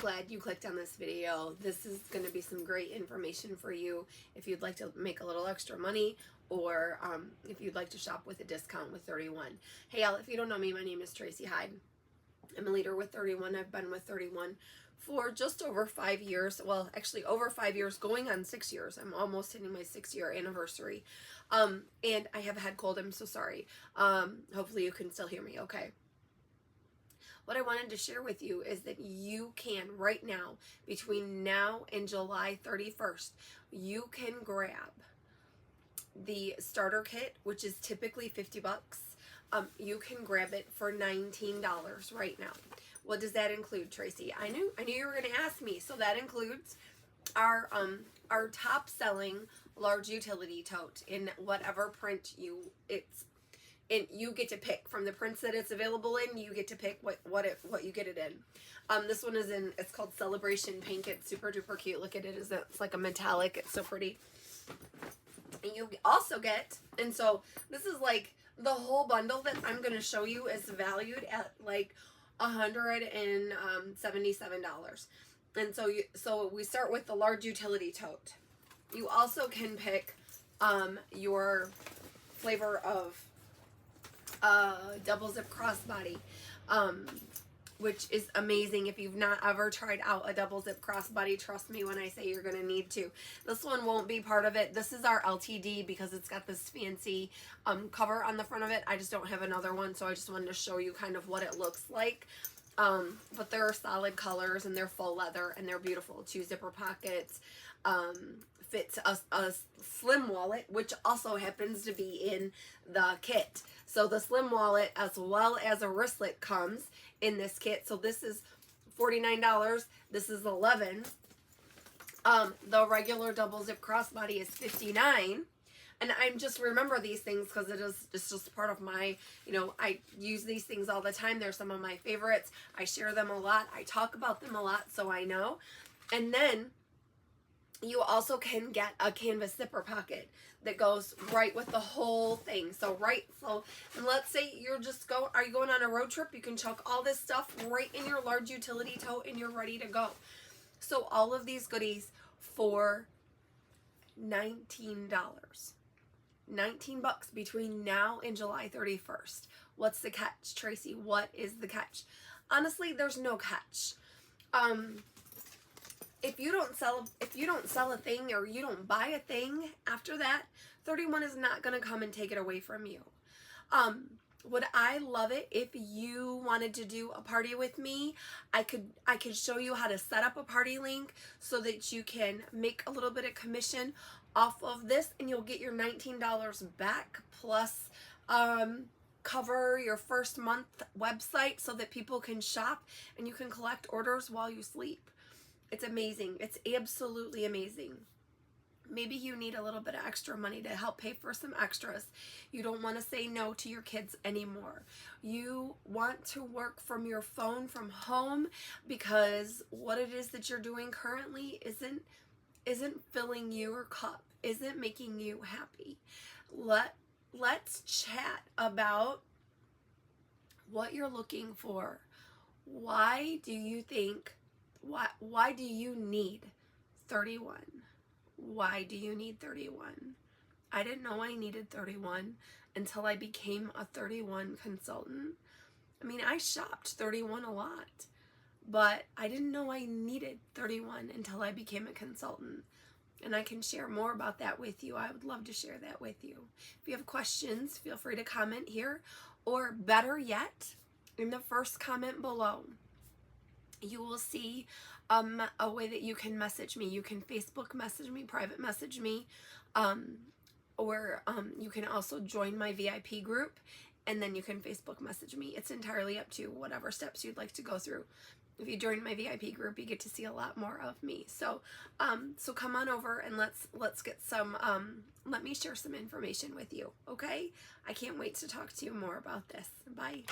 glad you clicked on this video. This is going to be some great information for you if you'd like to make a little extra money, or if you'd like to shop with a discount with 31. Hey y'all, if you don't know me, my name is Tracy Hyde. I'm a leader with 31. I've been with 31 for just over 5 years. Well, actually over 5 years, going on 6 years. I'm almost hitting my 6-year anniversary. And I have a head cold. I'm so sorry. Hopefully you can still hear me okay. What I wanted to share with you is that you can, right now, between now and July 31st, you can grab the starter kit, which is typically 50 bucks. You can grab it for $19 right now. What does that include, Tracy? I knew you were going to ask me. So that includes our top selling large utility tote in whatever print and you get to pick from the prints that it's available in. You get to pick what you get it in. This one is it's called Celebration Pink. It's super duper cute. Look at it. It's like a metallic. It's so pretty. And you also get, and so this is like the whole bundle that I'm going to show you is valued at like $177. And so we start with the large utility tote. You also can pick your flavor of double zip crossbody, which is amazing. If you've not ever tried out a double zip crossbody, trust me when I say you're going to need to. This one won't be part of it. This is our LTD because it's got this fancy cover on the front of it. I just don't have another one, so I just wanted to show you kind of what it looks like. But they're solid colors and they're full leather and they're beautiful. 2 zipper pockets. Fits a slim wallet, which also happens to be in the kit. So the slim wallet as well as a wristlet comes in this kit. So this is $49. This is $11. The regular double zip crossbody is $59. And I just remember these things because it's just part of my, I use these things all the time. They're some of my favorites. I share them a lot. I talk about them a lot, so I know. And then you also can get a canvas zipper pocket that goes right with the whole thing. So and let's say are you going on a road trip? You can chuck all this stuff right in your large utility tote and you're ready to go. So all of these goodies for $19. 19 bucks between now and July 31st. What's the catch, Tracy? What is the catch? Honestly, there's no catch. If you don't sell a thing or you don't buy a thing after that, 31 is not going to come and take it away from you. Would I love it if you wanted to do a party with me? I could show you how to set up a party link so that you can make a little bit of commission off of this and you'll get your $19 back plus cover your first month website so that people can shop and you can collect orders while you sleep. It's amazing. It's absolutely amazing. Maybe you need a little bit of extra money to help pay for some extras. You don't want to say no to your kids anymore. You want to work from your phone from home because what it is that you're doing currently isn't filling your cup, isn't making you happy. Let's chat about what you're looking for. Why do you need 31? Why do you need 31? I didn't know I needed 31 until I became a 31 consultant. I mean, I shopped 31 a lot, but I didn't know I needed 31 until I became a consultant. And I can share more about that with you. I would love to share that with you. If you have questions, feel free to comment here, or better yet, in the first comment below, you will see a way that you can message me. You can Facebook message me, private message me, or you can also join my VIP group, and then you can Facebook message me. It's entirely up to you, whatever steps you'd like to go through. If you join my VIP group, you get to see a lot more of me. So come on over and let's get some, let me share some information with you, okay? I can't wait to talk to you more about this. Bye.